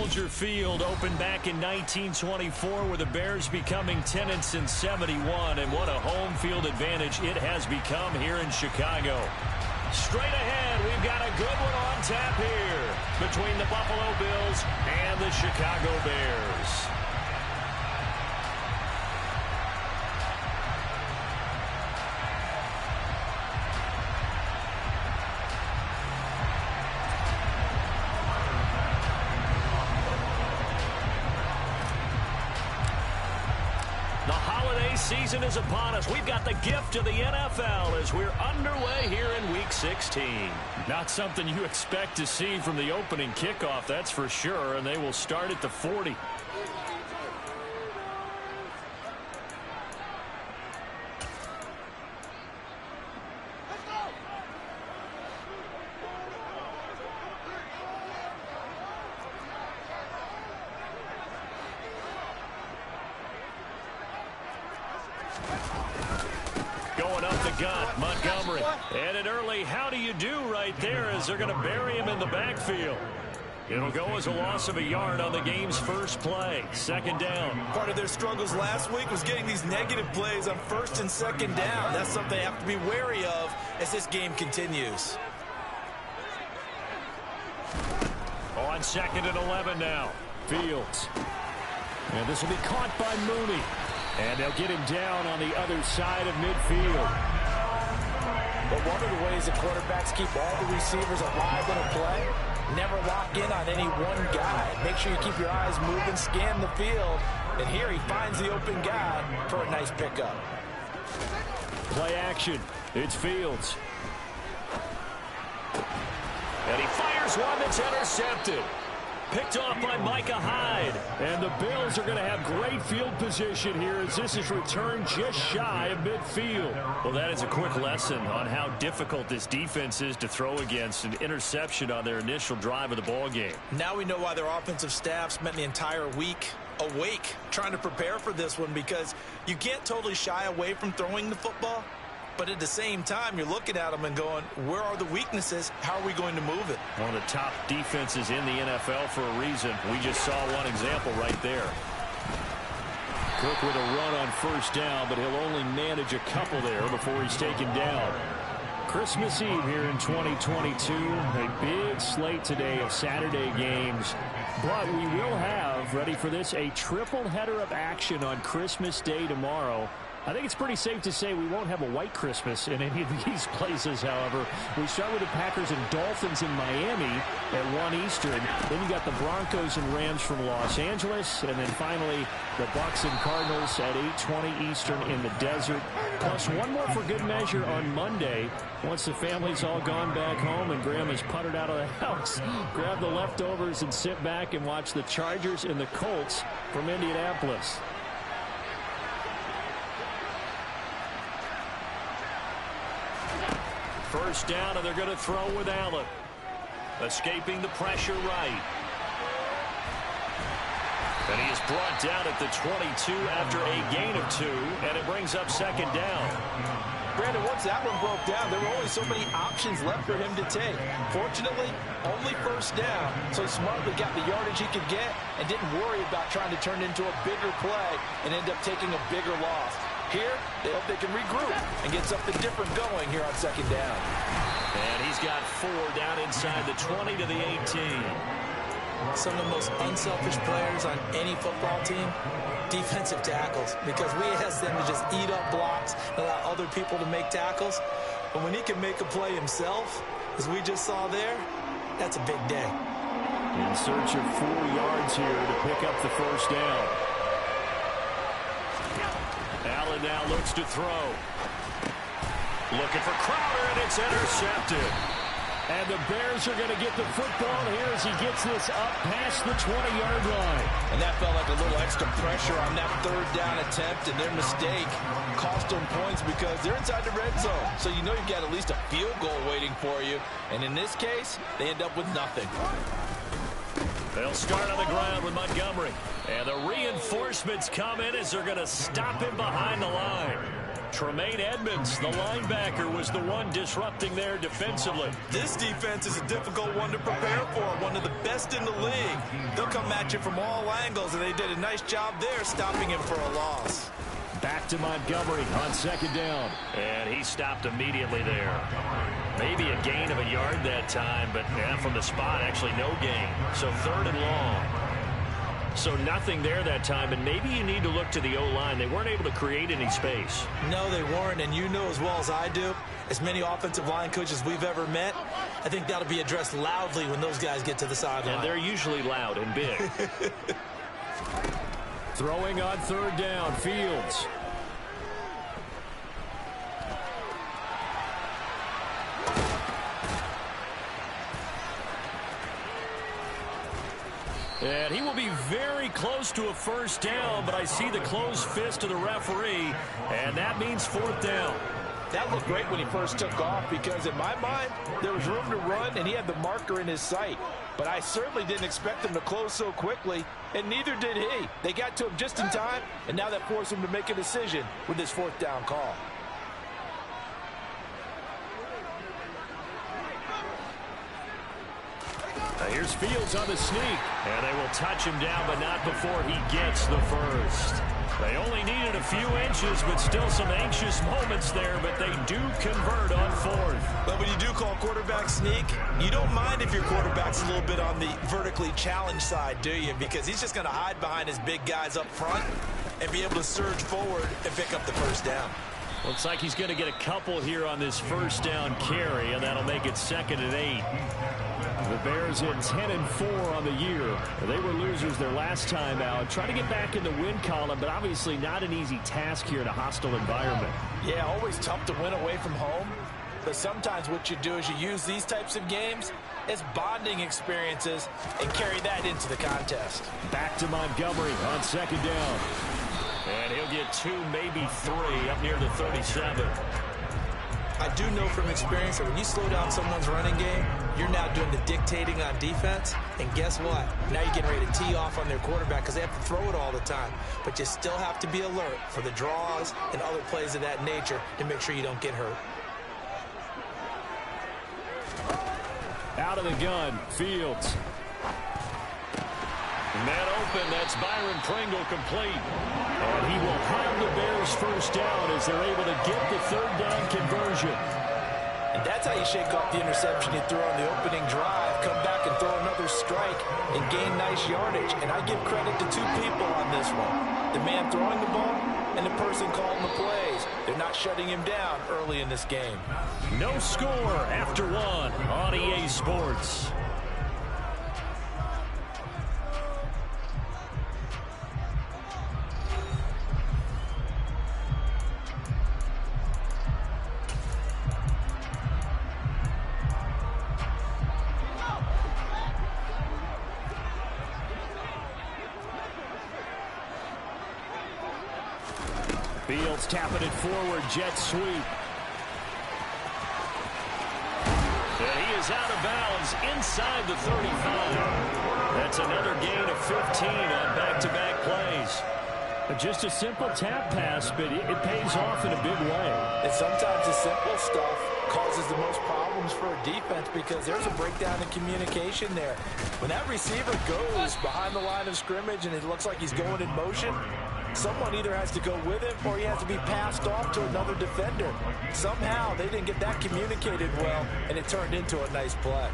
Soldier Field opened back in 1924 with the Bears becoming tenants in 71, and what a home field advantage it has become here in Chicago. Straight ahead, we've got a good one on tap here between the Buffalo Bills and the Chicago Bears. Season is upon us. We've got the gift of the NFL as we're underway here in Week 16. Not something you expect to see from the opening kickoff, that's for sure, and they will start at the 40. Going up the gut, Montgomery. And an early how do you do right there as they're going to bury him in the backfield. It'll go as a loss of a yard on the game's first play. Second down. Part of their struggles last week was getting these negative plays on first and second down. That's something they have to be wary of as this game continues. On 2nd and 11 now. Fields. And this will be caught by Mooney. And they'll get him down on the other side of midfield. But one of the ways the quarterbacks keep all the receivers alive in a play, never lock in on any one guy. Make sure you keep your eyes moving, scan the field. And here he finds the open guy for a nice pickup. Play action. It's Fields. And he fires one that's intercepted. Picked off by Micah Hyde. And the Bills are going to have great field position here as this is returned just shy of midfield. Well, that is a quick lesson on how difficult this defense is to throw against. An interception on their initial drive of the ball game. Now we know why their offensive staff spent the entire week awake trying to prepare for this one, because you can't totally shy away from throwing the football. But at the same time, you're looking at them and going, where are the weaknesses? How are we going to move it? One of the top defenses in the NFL for a reason. We just saw one example right there. Cook with a run on first down, but he'll only manage a couple there before he's taken down. Christmas Eve here in 2022. A big slate today of Saturday games. But we will have, ready for this, a triple header of action on Christmas Day tomorrow. I think it's pretty safe to say we won't have a white Christmas in any of these places, however. We start with the Packers and Dolphins in Miami at 1 Eastern. Then you got the Broncos and Rams from Los Angeles. And then finally, the Bucs and Cardinals at 8:20 Eastern in the desert. Plus one more for good measure on Monday. Once the family's all gone back home and Grandma's puttered out of the house, grab the leftovers and sit back and watch the Chargers and the Colts from Indianapolis. First down, and they're going to throw with Allen. Escaping the pressure right. And he is brought down at the 22 after a gain of 2, and it brings up second down. Brandon, once that one broke down, there were only so many options left for him to take. Fortunately, only first down, so smartly got the yardage he could get and didn't worry about trying to turn it into a bigger play and end up taking a bigger loss. Here, they hope they can regroup and get something different going here on second down. And he's got 4 down inside the 20 to the 18. Some of the most unselfish players on any football team, defensive tackles, because we ask them to just eat up blocks and allow other people to make tackles. But when he can make a play himself, as we just saw there, that's a big day. In search of 4 yards here to pick up the first down. Allen now looks to throw. Looking for Crowder, and it's intercepted. And the Bears are going to get the football here as he gets this up past the 20-yard line. And that felt like a little extra pressure on that third down attempt, and their mistake cost them points because they're inside the red zone. So you know you've got at least a field goal waiting for you. And in this case, they end up with nothing. They'll start on the ground with Montgomery. And the reinforcements come in as they're going to stop him behind the line. Tremaine Edmonds, the linebacker, was the one disrupting there defensively. This defense is a difficult one to prepare for, one of the best in the league. They'll come at you from all angles, and they did a nice job there stopping him for a loss. Back to Montgomery on second down. And he stopped immediately there. Maybe a gain of a yard that time, but from the spot, actually no gain. So third and long. So nothing there that time, and maybe you need to look to the O-line. They weren't able to create any space. No, they weren't, and you know as well as I do, as many offensive line coaches we've ever met, I think that'll be addressed loudly when those guys get to the sideline. And they're usually loud and big. Throwing on third down, Fields. And he will be very close to a first down, but I see the closed fist of the referee, and that means fourth down. That looked great when he first took off because, in my mind, there was room to run, and he had the marker in his sight. But I certainly didn't expect him to close so quickly, and neither did he. They got to him just in time, and now that forced him to make a decision with this fourth down call. Here's Fields on the sneak, and they will touch him down, but not before he gets the first. They only needed a few inches, but still some anxious moments there, but they do convert on fourth. But when you do call quarterback sneak, you don't mind if your quarterback's a little bit on the vertically challenged side, do you? Because he's just going to hide behind his big guys up front and be able to surge forward and pick up the first down. Looks like he's going to get a couple here on this first down carry, and that'll make it 2nd and 8. The Bears in 10-4 on the year. They were losers their last time out. Trying to get back in the win column, but obviously not an easy task here in a hostile environment. Yeah, always tough to win away from home. But sometimes what you do is you use these types of games as bonding experiences and carry that into the contest. Back to Montgomery on second down. And he'll get 2, maybe 3 up near the 37. I do know from experience that when you slow down someone's running game, you're now doing the dictating on defense. And guess what? Now you're getting ready to tee off on their quarterback because they have to throw it all the time. But you still have to be alert for the draws and other plays of that nature to make sure you don't get hurt. Out of the gun, Fields. Man open, that's Byron Pringle complete. And he will have the Bears first down as they're able to get the third down conversion. And that's how you shake off the interception he threw on the opening drive, come back and throw another strike and gain nice yardage. And I give credit to 2 people on this one. The man throwing the ball and the person calling the plays. They're not shutting him down early in this game. No score after 1 on EA Sports. Fields tapping it forward, jet sweep. And he is out of bounds inside the 35. That's another gain of 15 on back-to-back plays. Just a simple tap pass, but it pays off in a big way. And sometimes the simple stuff causes the most problems for a defense because there's a breakdown in communication there. When that receiver goes behind the line of scrimmage and it looks like he's going in motion, someone either has to go with him or he has to be passed off to another defender. Somehow they didn't get that communicated well, and it turned into a nice play.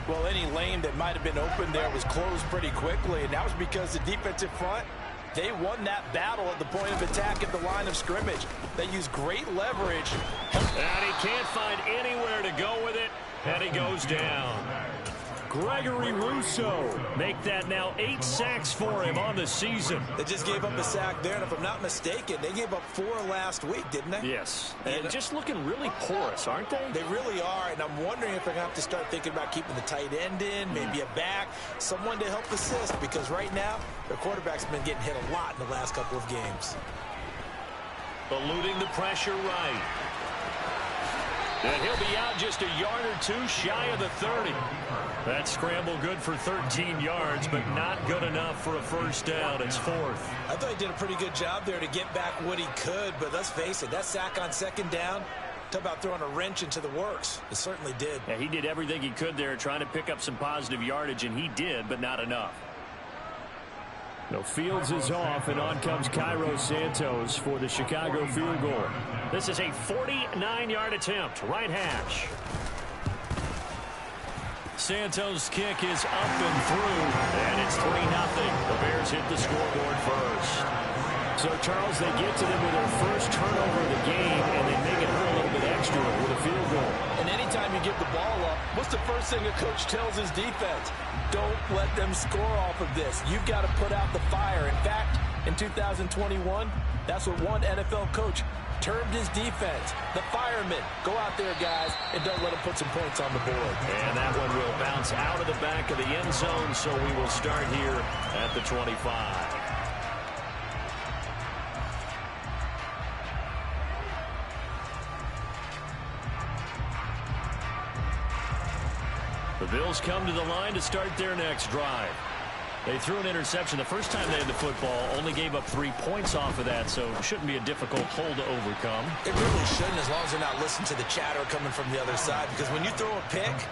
Well, any lane that might have been open there was closed pretty quickly, and that was because the defensive front, they won that battle at the point of attack at the line of scrimmage. They used great leverage. And he can't find anywhere to go with it, and he goes down. Gregory Rousseau make that now 8 sacks for him on the season. They just gave up a sack there, and if I'm not mistaken, they gave up 4 last week, didn't they? Yes, and just looking really porous, aren't they? They really are, and I'm wondering if they're going to have to start thinking about keeping the tight end in, maybe a back, someone to help assist, because right now, their quarterback's been getting hit a lot in the last couple of games. Eluding the pressure right. And he'll be out just a yard or two shy of the 30. That scramble good for 13 yards, but not good enough for a first down. It's fourth. I thought he did a pretty good job there to get back what he could, but let's face it, that sack on second down, talk about throwing a wrench into the works. It certainly did. Yeah, he did everything he could there trying to pick up some positive yardage, and he did, but not enough. No, Fields is off, and on comes Cairo Santos for the Chicago field goal. This is a 49-yard attempt, right hash. Santos' kick is up and through, and it's 3-0. The Bears hit the scoreboard first. So, Charles, they get to them with their first turnover of the game, and they make it hurt a little bit extra with a field goal. And anytime you give the ball up, what's the first thing a coach tells his defense? Don't let them score off of this. You've got to put out the fire. In fact, in 2021, that's what one NFL coach termed his defense. The firemen. Go out there, guys, and don't let them put some points on the board. And that one will bounce out of the back of the end zone, so we will start here at the 25. The Bills come to the line to start their next drive. They threw an interception the first time they had the football, only gave up 3 points off of that, so it shouldn't be a difficult hole to overcome. It really shouldn't, as long as they're not listening to the chatter coming from the other side, because when you throw a pick,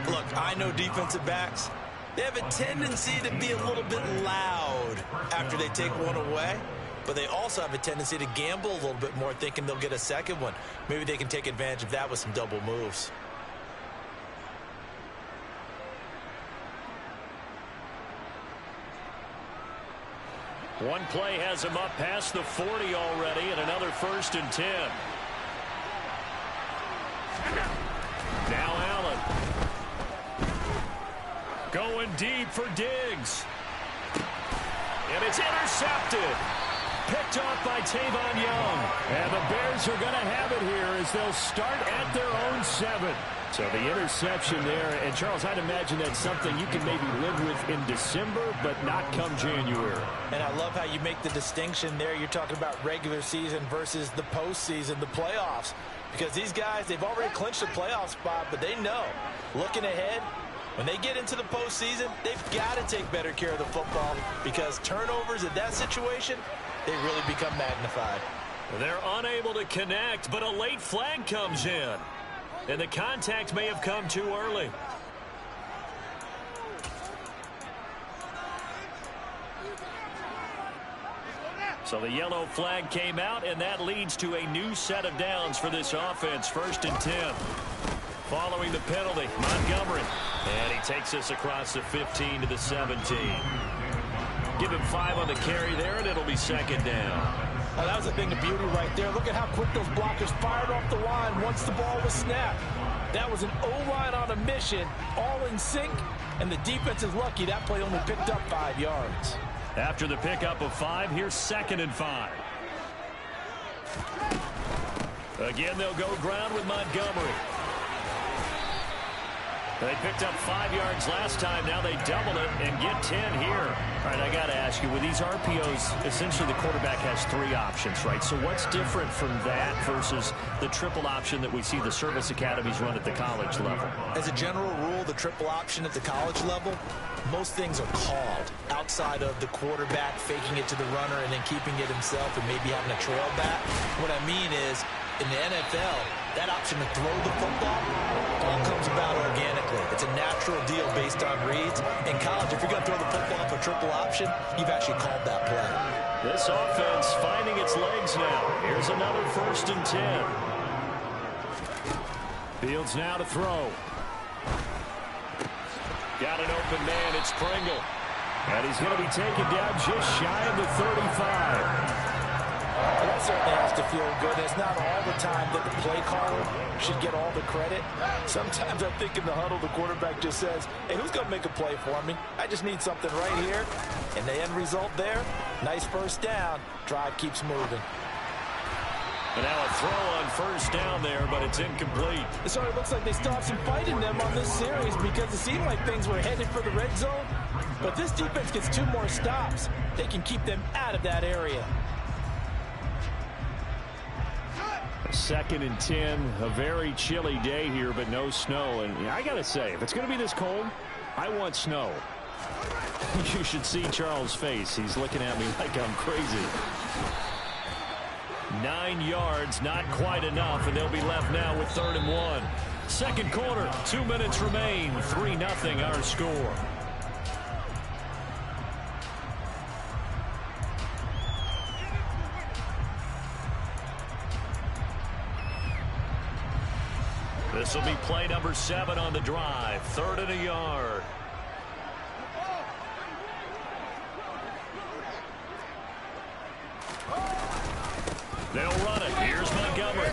look, I know defensive backs, they have a tendency to be a little bit loud after they take one away, but they also have a tendency to gamble a little bit more, thinking they'll get a second one. Maybe they can take advantage of that with some double moves. One play has him up past the 40 already, and another 1st and 10. Now Allen. Going deep for Diggs. And it's intercepted. Picked off by Tavon Young. And the Bears are going to have it here as they'll start at their own 7. So the interception there, and Charles, I'd imagine that's something you can maybe live with in December, but not come January. And I love how you make the distinction there. You're talking about regular season versus the postseason, the playoffs. Because these guys, they've already clinched a playoff spot, but they know, looking ahead, when they get into the postseason, they've got to take better care of the football, because turnovers in that situation, they really become magnified. They're unable to connect, but a late flag comes in. And the contact may have come too early. So the yellow flag came out, and that leads to a new set of downs for this offense. 1st and 10. Following the penalty, Montgomery. And he takes us across the 15 to the 17. Give him 5 on the carry there, and it'll be 2nd down. Oh, that was a thing of beauty right there. Look at how quick those blockers fired off the line once the ball was snapped. That was an O-line on a mission, all in sync, and the defense is lucky that play only picked up 5 yards. After the pickup of 5, here's 2nd and 5. Again, they'll go ground with Montgomery. They picked up 5 yards last time. Now they double it and get 10 here. All right, I got to ask you, with these RPOs, essentially the quarterback has 3 options, right? So what's different from that versus the triple option that we see the service academies run at the college level? As a general rule, the triple option at the college level, most things are called outside of the quarterback faking it to the runner and then keeping it himself and maybe having a trail back. What I mean is, in the NFL, that option to throw the football all comes about organically. It's a natural deal based on reads. In college, if you're going to throw the football for triple option, you've actually called that play. This offense finding its legs now. Here's another 1st and 10. Fields now to throw. Got an open man. It's Pringle. And he's going to be taken down just shy of the 35. Well, that certainly has to feel good. It's not all the time that the play caller should get all the credit. Sometimes I think in the huddle, the quarterback just says, hey, who's going to make a play for me? I just need something right here. And the end result there, nice 1st down. Drive keeps moving. And now a throw on 1st down there, but it's incomplete. It sort of looks like they still have some fight in them on this series, because it seemed like things were headed for the red zone. But this defense gets 2 more stops. They can keep them out of that area. 2nd and 10, a very chilly day here, but no snow. And I got to say, if it's going to be this cold, I want snow. You should see Charles' face. He's looking at me like I'm crazy. 9 yards, not quite enough, and they'll be left now with 3rd and 1. Second quarter, 2 minutes remain. 3-0 our score. This will be play number 7 on the drive. 3rd and a yard. They'll run it. Here's Montgomery.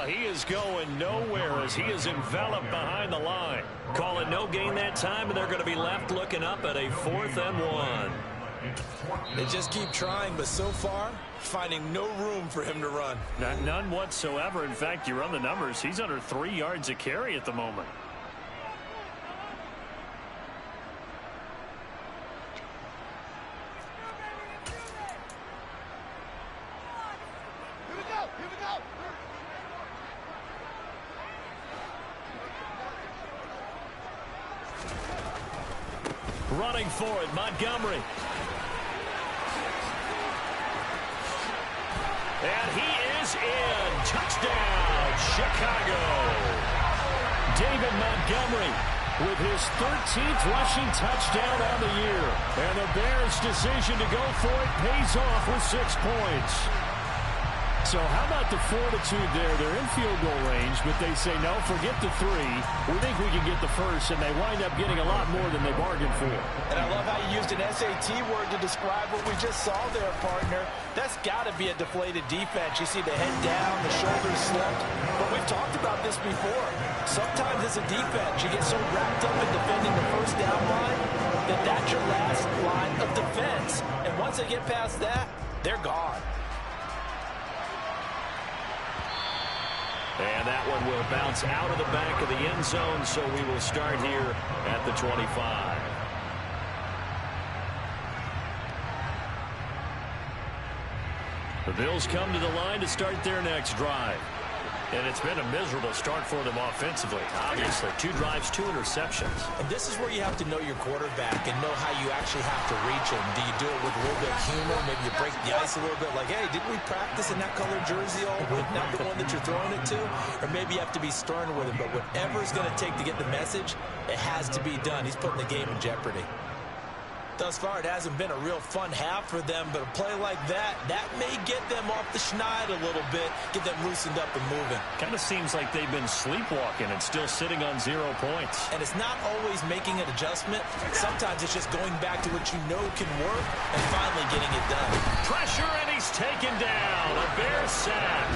He is going nowhere as he is enveloped behind the line. Call it no gain that time, and they're going to be left looking up at a 4th and 1. They just keep trying, but so far, finding no room for him to run. None whatsoever. In fact, you run the numbers. He's under 3 yards a carry at the moment. Running for it, Montgomery. And he is in. Touchdown, Chicago. David Montgomery with his 13th rushing touchdown on the year. And the Bears' decision to go for it pays off with 6 points. So how about the fortitude there? They're in field goal range, but they say, no, forget the 3. We think we can get the first, and they wind up getting a lot more than they bargained for. And I love how you used an SAT word to describe what we just saw there, partner. That's got to be a deflated defense. You see the head down, the shoulders slumped. But we've talked about this before. Sometimes as a defense, you get so wrapped up in defending the first down line that that's your last line of defense. And once they get past that, they're gone. And that one will bounce out of the back of the end zone, so we will start here at the 25. The Bills come to the line to start their next drive. And it's been a miserable start for them offensively. Obviously, 2 drives, 2 interceptions. And this is where you have to know your quarterback and know how you actually have to reach him. Do you do it with a little bit of humor? Maybe you break the ice a little bit like, hey, didn't we practice in that colored jersey all week, not the one that you're throwing it to? Or maybe you have to be stern with him. But whatever it's going to take to get the message, it has to be done. He's putting the game in jeopardy. Thus far, it hasn't been a real fun half for them, but a play like that may get them off the schneid a little bit, get them loosened up and moving. Kind of seems like they've been sleepwalking and still sitting on 0 points. And it's not always making an adjustment. Sometimes it's just going back to what you know can work and finally getting it done. Pressure, and he's taken down. A Bears sack.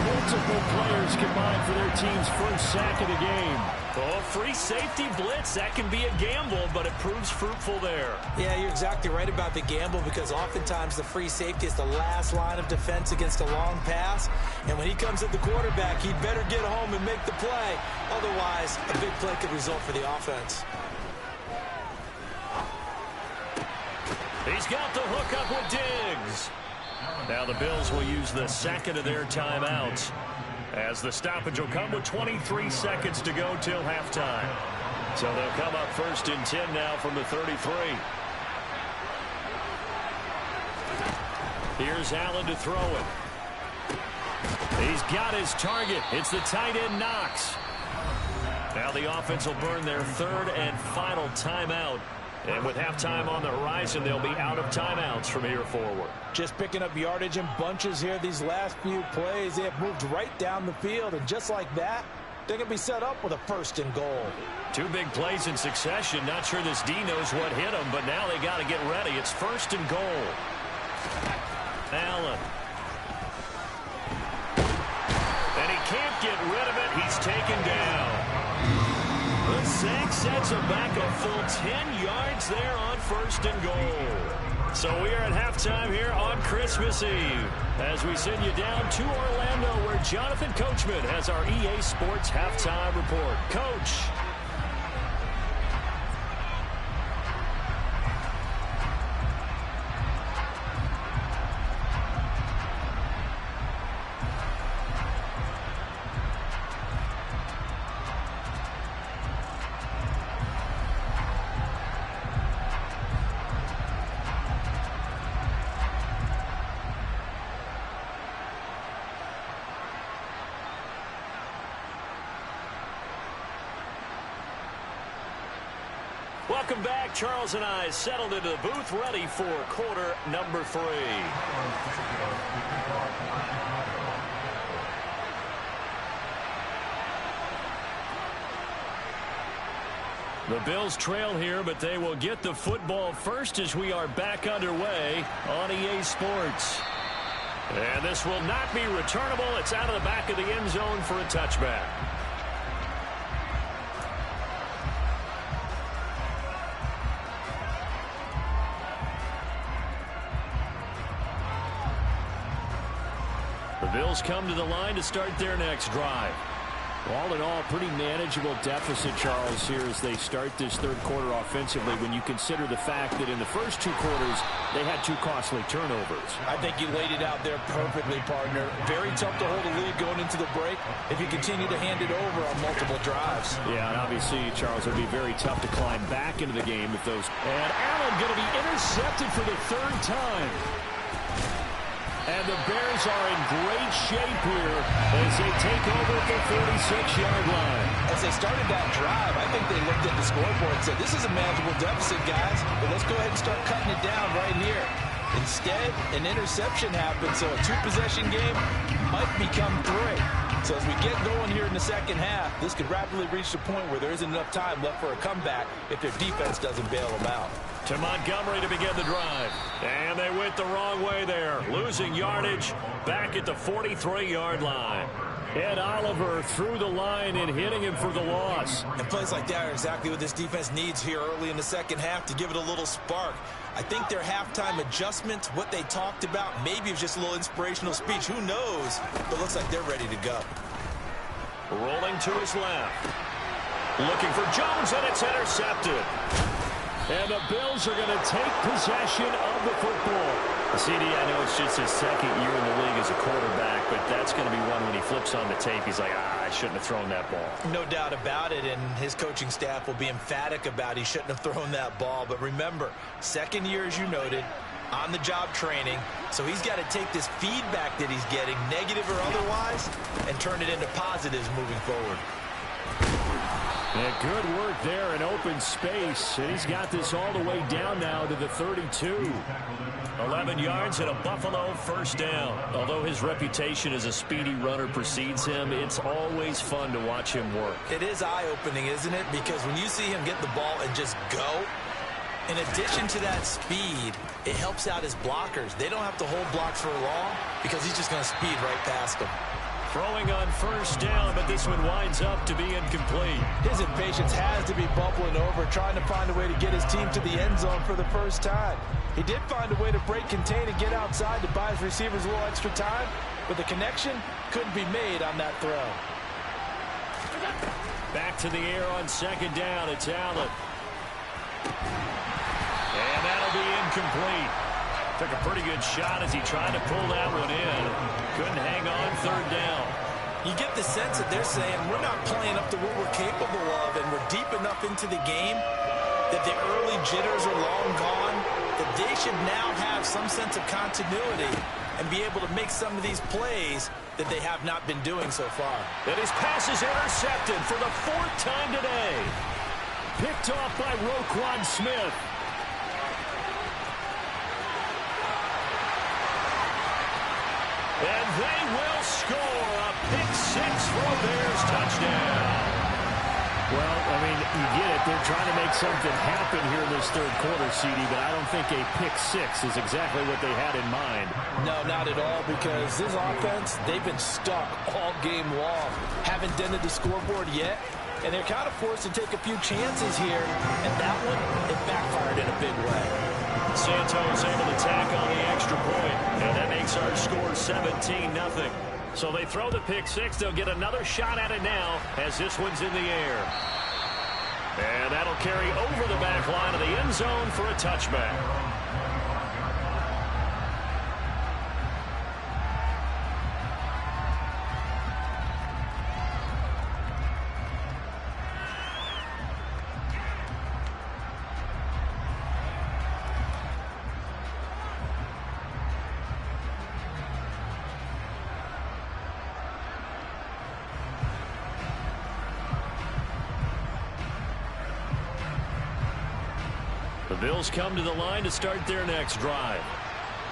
Multiple players combined for their team's first sack of the game. Oh, free safety blitz. That can be a gamble, but it proves fruitful there. Yeah, you're exactly right about the gamble because oftentimes the free safety is the last line of defense against a long pass. And when he comes at the quarterback, he'd better get home and make the play. Otherwise, a big play could result for the offense. He's got the hook up with Diggs. Now the Bills will use the second of their timeouts, as the stoppage will come with 23 seconds to go till halftime. So they'll come up 1st and 10 now from the 33. Here's Allen to throw it. He's got his target. It's the tight end Knox. Now the offense will burn their 3rd and final timeout. And with halftime on the horizon, they'll be out of timeouts from here forward. Just picking up yardage in bunches here these last few plays. They have moved right down the field, and just like that, they're going to be set up with a 1st and goal. 2 big plays in succession. Not sure this D knows what hit him, but now they got to get ready. It's 1st and goal. Allen. And he can't get rid of it. He's taken down. The sack sets him back a full 10 yards there on 1st and goal. So we are at halftime here on Christmas Eve as we send you down to Orlando, where Jonathan Coachman has our EA Sports halftime report. Coach. Welcome back. Charles and I settled into the booth, ready for quarter number 3. The Bills trail here, but they will get the football first as we are back underway on EA Sports. And this will not be returnable. It's out of the back of the end zone for a touchback. The Bills come to the line to start their next drive. All in all, pretty manageable deficit, Charles, here as they start this third quarter offensively when you consider the fact that in the first 2 quarters, they had 2 costly turnovers. I think you laid it out there perfectly, partner. Very tough to hold a lead going into the break if you continue to hand it over on multiple drives. Yeah, and obviously, Charles, it would be very tough to climb back into the game if those... And Allen going to be intercepted for the 3rd time. And the Bears are in great shape here as they take over at the 46-yard line. As they started that drive, I think they looked at the scoreboard and said, this is a manageable deficit, guys, but let's go ahead and start cutting it down right here. Instead, an interception happened, so a 2-possession game might become 3. So as we get going here in the second half, this could rapidly reach the point where there isn't enough time left for a comeback if their defense doesn't bail them out. To Montgomery to begin the drive. And they went the wrong way there. Losing yardage back at the 43-yard line. Ed Oliver through the line and hitting him for the loss. And plays like that are exactly what this defense needs here early in the second half to give it a little spark. I think their halftime adjustment, what they talked about, maybe it was just a little inspirational speech. Who knows? But looks like they're ready to go. Rolling to his left. Looking for Jones, and it's intercepted. And the Bills are going to take possession of the football. CD, I know it's just his 2nd year in the league as a quarterback, but that's going to be one when he flips on the tape, he's like, I shouldn't have thrown that ball. No doubt about it, and his coaching staff will be emphatic about he shouldn't have thrown that ball. But remember, 2nd year, as you noted, on-the-job training, so he's got to take this feedback that he's getting, negative or otherwise, and turn it into positives moving forward. And good work there in open space. And he's got this all the way down now to the 32. 11 yards and a Buffalo first down. Although his reputation as a speedy runner precedes him, it's always fun to watch him work. It is eye-opening, isn't it? Because when you see him get the ball and just go, in addition to that speed, it helps out his blockers. They don't have to hold blocks for long because he's just going to speed right past them. Throwing on first down, but this one winds up to be incomplete. His impatience has to be bubbling over, trying to find a way to get his team to the end zone for the first time. He did find a way to break contain and get outside to buy his receivers a little extra time, but the connection couldn't be made on that throw. Back to the air on 2nd down. It's Allen. And that'll be incomplete. Took a pretty good shot as he tried to pull that one in. Couldn't hang on 3rd down. You get the sense that they're saying we're not playing up to what we're capable of, and we're deep enough into the game that the early jitters are long gone, that they should now have some sense of continuity and be able to make some of these plays that they have not been doing so far. And his pass is intercepted for the 4th time today. Picked off by Roquan Smith. And they will score a pick-6 for a Bears touchdown. Well, I mean, you get it. They're trying to make something happen here in this 3rd quarter, CD, but I don't think a pick-6 is exactly what they had in mind. No, not at all, because this offense, they've been stuck all game long. Haven't dented the scoreboard yet, and they're kind of forced to take a few chances here, and that one, it backfired in a big way. Santos able to tack on the extra point, and that makes our score 17-0. So they throw the pick-6. They'll get another shot at it now as this one's in the air. And that'll carry over the back line of the end zone for a touchback. The Bills come to the line to start their next drive.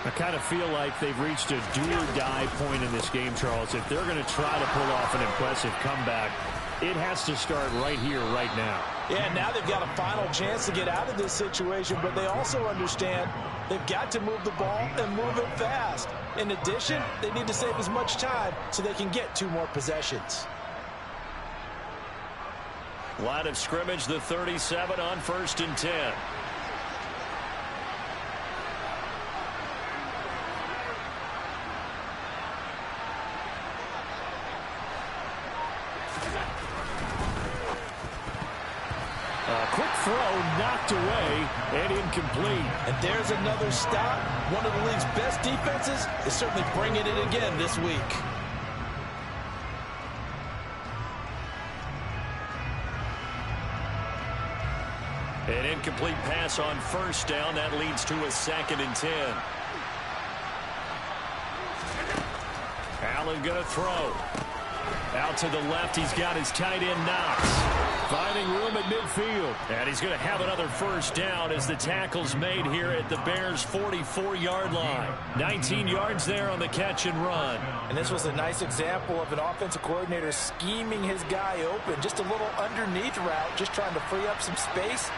I kind of feel like they've reached a do-or-die point in this game, Charles. If they're going to try to pull off an impressive comeback, it has to start right here, right now. Yeah, now they've got a final chance to get out of this situation, but they also understand they've got to move the ball and move it fast. In addition, they need to save as much time so they can get 2 more possessions. Line of scrimmage, the 37 on 1st and 10. Quick throw knocked away and incomplete. And there's another stop. One of the league's best defenses is certainly bringing it again this week. An incomplete pass on 1st down. That leads to a 2nd and 10. Allen going to throw. Out to the left, he's got his tight end Knox. Finding room at midfield. And he's going to have another 1st down as the tackle's made here at the Bears' 44-yard line. 19 yards there on the catch and run. And this was a nice example of an offensive coordinator scheming his guy open. Just a little underneath route, just trying to free up some space.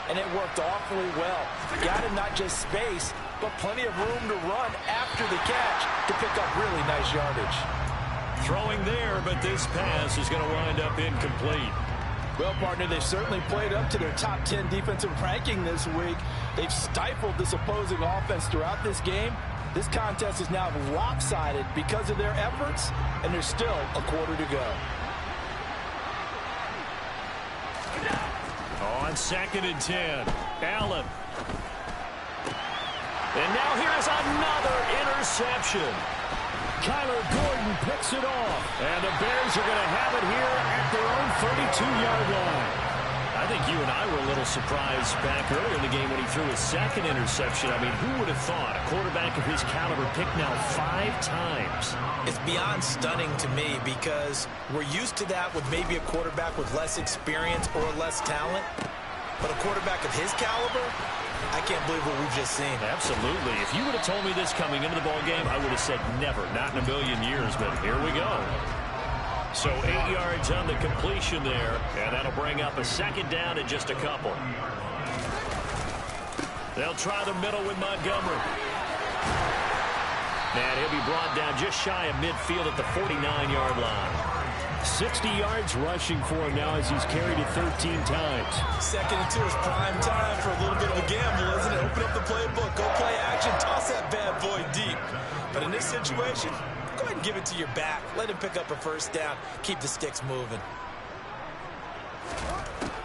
And it worked awfully well. Got him not just space, but plenty of room to run after the catch to pick up really nice yardage. Throwing there, but this pass is going to wind up incomplete. Well, partner, they've certainly played up to their top 10 defensive ranking this week. They've stifled this opposing offense throughout this game. This contest is now lopsided because of their efforts, and there's still a quarter to go. On 2nd and 10, Allen. And now here's another interception. Kyler Gordon picks it off. And the Bears are going to have it here at their own 32-yard line. I think you and I were a little surprised back earlier in the game when he threw his 2nd interception. I mean, who would have thought a quarterback of his caliber picked now 5 times? It's beyond stunning to me because we're used to that with maybe a quarterback with less experience or less talent. But a quarterback of his caliber, I can't believe what we've just seen. Absolutely. If you would have told me this coming into the ball game, I would have said never, not in a million years, but here we go. So 8 yards on the completion there, and that'll bring up a 2nd down and just a couple. They'll try the middle with Montgomery. And he'll be brought down just shy of midfield at the 49-yard line. 60 yards rushing for him now as he's carried it 13 times. 2nd and 2 is prime time for a little bit of a gamble, isn't it? Open up the playbook, go play action, toss that bad boy deep. But in this situation, go ahead and give it to your back. Let him pick up a 1st down. Keep the sticks moving.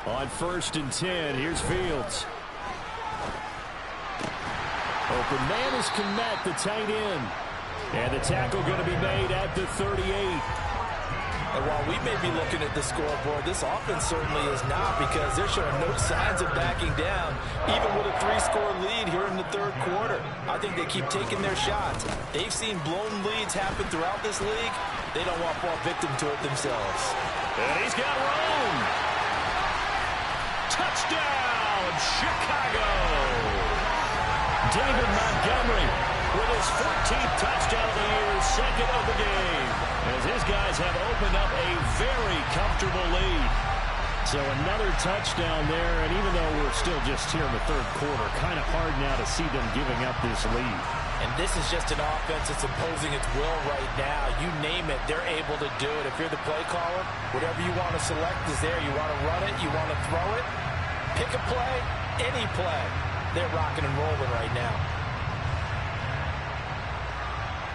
On 1st and 10, here's Fields. Open man is Kmet, the tight end. And the tackle going to be made at the 38. And while we may be looking at the scoreboard, this offense certainly is not, because they're showing no signs of backing down, even with a 3-score lead here in the 3rd quarter. I think they keep taking their shots. They've seen blown leads happen throughout this league. They don't want to fall victim to it themselves. And he's got room. Touchdown, Chicago. David Montgomery with his 14th touchdown of the year, 2nd of the game, as his guys have opened up a very comfortable lead. So another touchdown there, and even though we're still just here in the 3rd quarter, kind of hard now to see them giving up this lead. And this is just an offense that's imposing its will right now. You name it, they're able to do it. If you're the play caller, whatever you want to select is there. You want to run it, you want to throw it, pick a play, any play. They're rocking and rolling right now.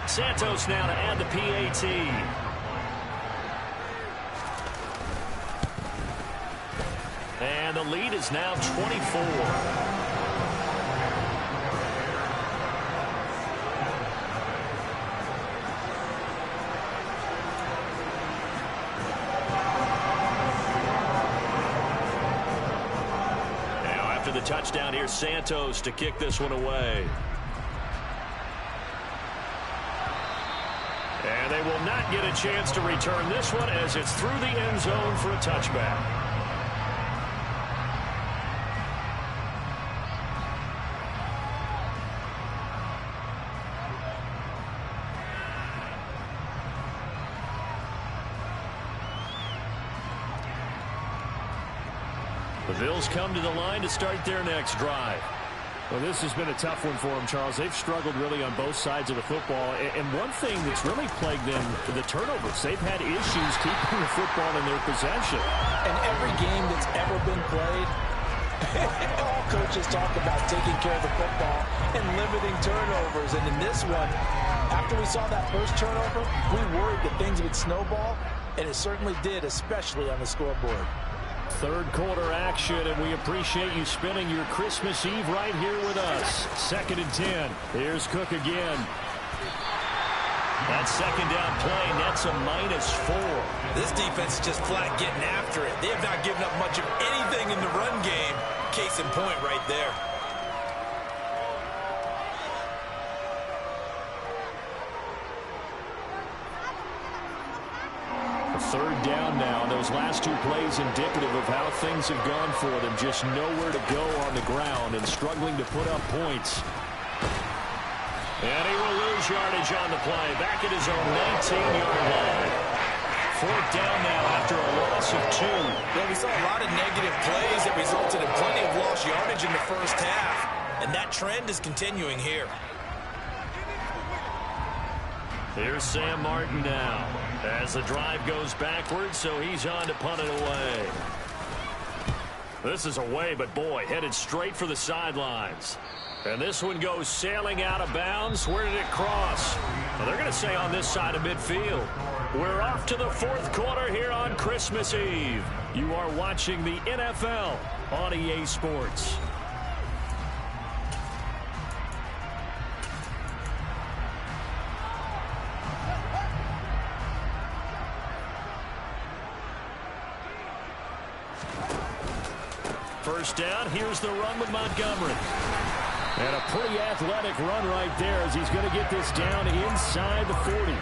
Santos now to add the PAT. And the lead is now 24. Now after the touchdown, here's Santos to kick this one away. And they will not get a chance to return this one as it's through the end zone for a touchback. The Bills come to the line to start their next drive. Well, this has been a tough one for them, Charles. They've struggled really on both sides of the football. And one thing that's really plagued them, the turnovers. They've had issues keeping the football in their possession. And every game that's ever been played, all coaches talk about taking care of the football and limiting turnovers. And in this one, after we saw that first turnover, we worried that things would snowball, and it certainly did, especially on the scoreboard. Third quarter action, and we appreciate you spending your Christmas Eve right here with us. 2nd and 10. Here's Cook again. That second down play nets a -4. This defense is just flat getting after it. They have not given up much of anything in the run game. Case in point right there. Third down now. Those last two plays indicative of how things have gone for them. Just nowhere to go on the ground and struggling to put up points. And he will lose yardage on the play. Back at his own 19-yard line. 4th down now after a loss of 2. Well, we saw a lot of negative plays that resulted in plenty of lost yardage in the first half. And that trend is continuing here. Here's Sam Martin now as the drive goes backwards, so he's on to punt it away. This is away, but boy, headed straight for the sidelines. And this one goes sailing out of bounds. Where did it cross? Well, they're going to say on this side of midfield. We're off to the 4th quarter here on Christmas Eve. You are watching the NFL on EA Sports. First down, here's the run with Montgomery. And a pretty athletic run right there as he's going to get this down inside the 40.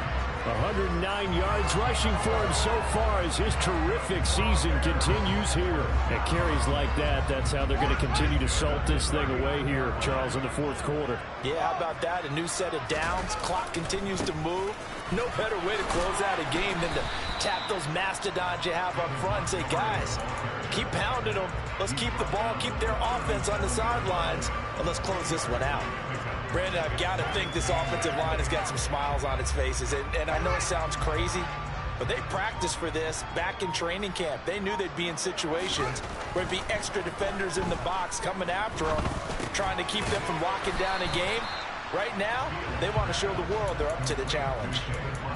109 yards rushing for him so far as his terrific season continues here. At carries like that, that's how they're going to continue to salt this thing away here, Charles, in the 4th quarter. Yeah, how about that? A new set of downs. Clock continues to move. No better way to close out a game than to tap those mastodons you have up front and say, guys, keep pounding them. Let's keep the ball, keep their offense on the sidelines, and let's close this one out. Brandon, I've got to think this offensive line has got some smiles on its faces. And I know it sounds crazy, but they practiced for this back in training camp. They knew they'd be in situations where there'd be extra defenders in the box coming after them, trying to keep them from locking down a game. Right now, they want to show the world they're up to the challenge.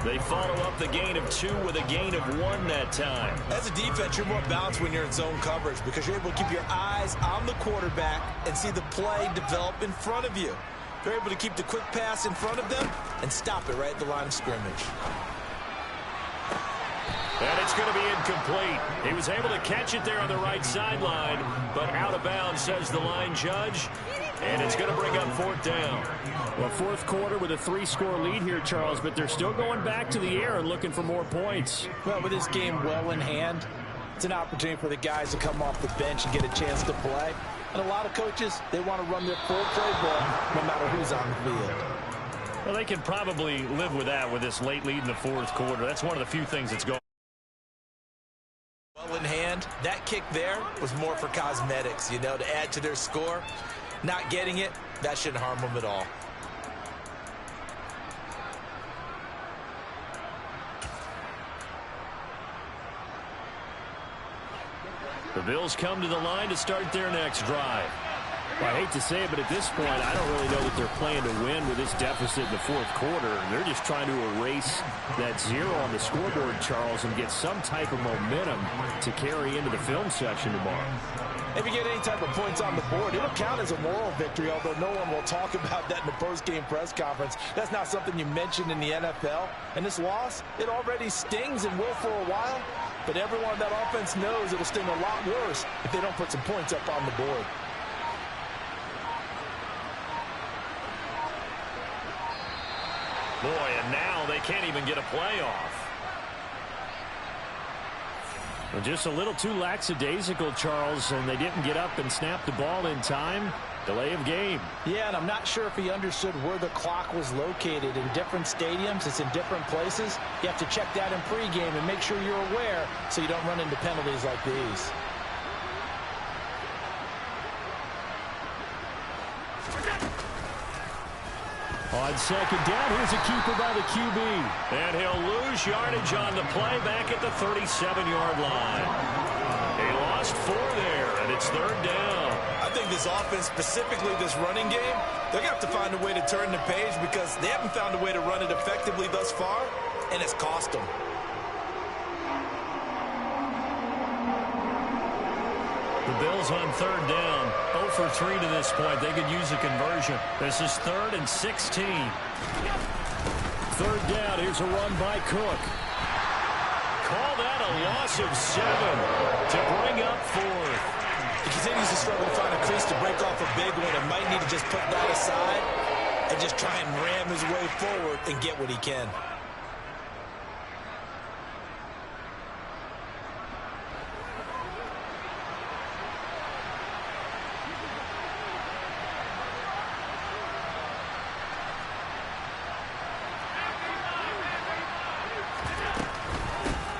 They follow up the gain of 2 with a gain of 1 that time. As a defense, you're more balanced when you're in zone coverage because you're able to keep your eyes on the quarterback and see the play develop in front of you. They're able to keep the quick pass in front of them and stop it right at the line of scrimmage. And it's going to be incomplete. He was able to catch it there on the right sideline, but out of bounds, says the line judge. And it's going to bring up 4th down. Well, 4th quarter with a 3-score lead here, Charles, but they're still going back to the air and looking for more points. Well, with this game well in hand, it's an opportunity for the guys to come off the bench and get a chance to play. And a lot of coaches, they want to run their full playbook no matter who's on the field. Well, they can probably live with that with this late lead in the 4th quarter. That's one of the few things that's going. Well in hand, that kick there was more for cosmetics, you know, to add to their score. Not getting it, that shouldn't harm them at all. The Bills come to the line to start their next drive. Well, I hate to say it, but at this point, I don't really know that they're playing to win with this deficit in the 4th quarter. They're just trying to erase that 0 on the scoreboard, Charles, and get some type of momentum to carry into the film session tomorrow. If you get any type of points on the board, it'll count as a moral victory, although no one will talk about that in the post-game press conference. That's not something you mentioned in the NFL. And this loss, it already stings and will for a while. But everyone on that offense knows it'll sting a lot worse if they don't put some points up on the board. Boy, and now they can't even get a playoff. Well, just a little too lackadaisical, Charles, and they didn't get up and snap the ball in time. Delay of game. Yeah, and I'm not sure if he understood where the clock was located. In different stadiums, it's in different places. You have to check that in pregame and make sure you're aware so you don't run into penalties like these. On second down, here's a keeper by the QB. And he'll lose yardage on the play back at the 37-yard line. He lost 4 there, and it's third down. I think this offense, specifically this running game, they're going to have to find a way to turn the page because they haven't found a way to run it effectively thus far, and it's cost them. The Bills on third down, 0 for 3 to this point. They could use a conversion. This is 3rd and 16. Third down, here's a run by Cook. Call that a loss of 7 to bring up 4th. He continues to struggle to find a crease to break off a big one and might need to just put that aside and just try and ram his way forward and get what he can.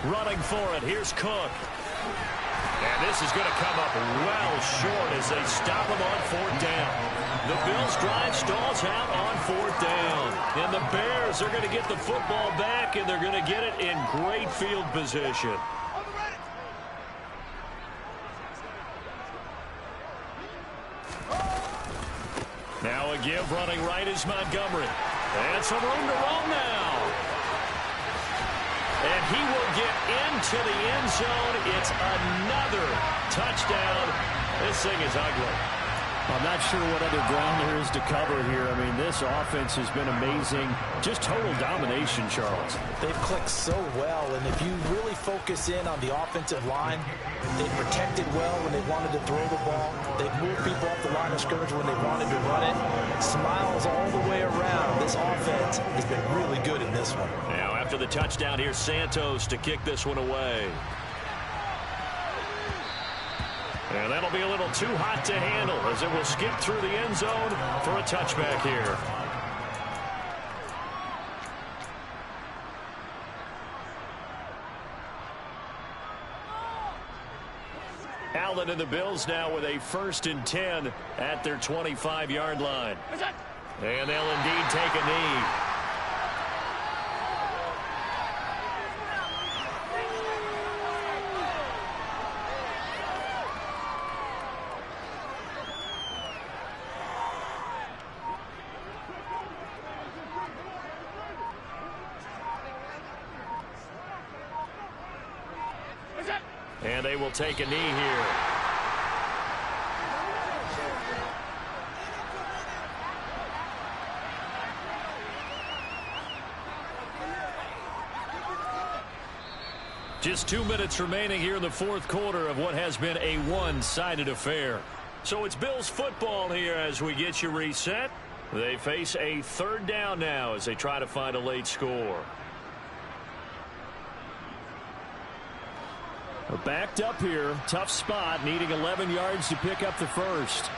Running for it, here's Cook. And this is going to come up well short as they stop him on 4th down. The Bills drive stalls out on 4th down. And the Bears are going to get the football back, and they're going to get it in great field position. Now a give running right is Montgomery. And some room to roam now. And he will get into the end zone. It's another touchdown. This thing is ugly. I'm not sure what other ground there is to cover here. I mean, this offense has been amazing. Just total domination, Charles. They've clicked so well, and if you really focus in on the offensive line, they've protected well when they wanted to throw the ball. They've moved people off the line of scrimmage when they wanted to run it. Smiles all the way around. This offense has been really good in this one. Now, after the touchdown, here's Santos to kick this one away. And that'll be a little too hot to handle as it will skip through the end zone for a touchback here. Allen and the Bills now with a 1st and 10 at their 25-yard line. And they'll indeed take a knee. And they will take a knee here. Just 2 minutes remaining here in the 4th quarter of what has been a one-sided affair. So it's Bills football here as we get you reset. They face a 3rd down now as they try to find a late score. Backed up here, tough spot, needing 11 yards to pick up the first.